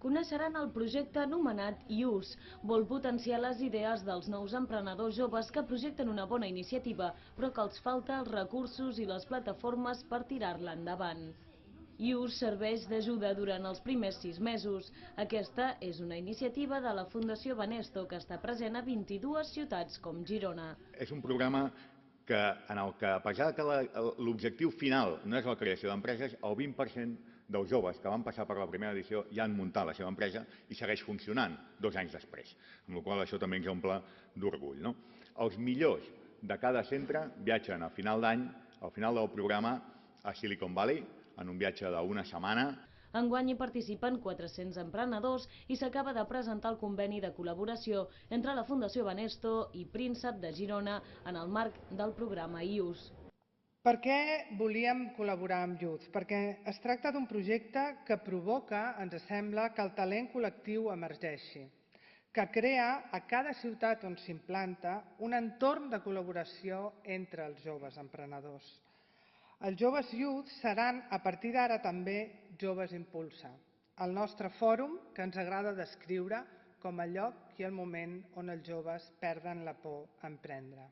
Coneixeran el projecte anomenat IUS. Vol potenciar les idees dels nous emprenedors joves que projecten una bona iniciativa, però que els falta els recursos i les plataformes per tirar-la endavant. IUS serveix d'ajuda durant els primers 6 mesos. Aquesta és una iniciativa de la Fundació Banesto que està present a 22 ciutats com Girona. És un programa en el que, a pesar que l'objectiu final no és la creació d'empreses, el 20% dels joves que van passar per la primera edició ja han muntat la seva empresa i segueix funcionant 2 anys després, amb la qual cosa això també ens omple d'orgull. Els millors de cada centre viatgen a final d'any, al final del programa, a Silicon Valley, en un viatge d'una setmana. Enguany hi participen 400 emprenedors i s'acaba de presentar el conveni de col·laboració entre la Fundació Banesto i Príncep de Girona en el marc del programa IUS. Per què volíem col·laborar amb Youth? Perquè es tracta d'un projecte que provoca, ens sembla, que el talent col·lectiu emergeixi, que crea a cada ciutat on s'implanta un entorn de col·laboració entre els joves emprenedors. Els joves Youth seran, a partir d'ara també, Joves Impulsa, el nostre fòrum que ens agrada descriure com el lloc i el moment on els joves perden la por a emprendre.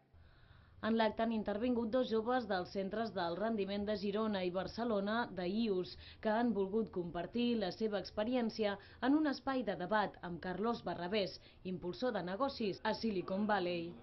En l'acte han intervingut 2 joves dels centres del rendiment de Girona i Barcelona de IUS, que han volgut compartir la seva experiència en un espai de debat amb Carlos Barrabés, impulsor de negocis a Silicon Valley.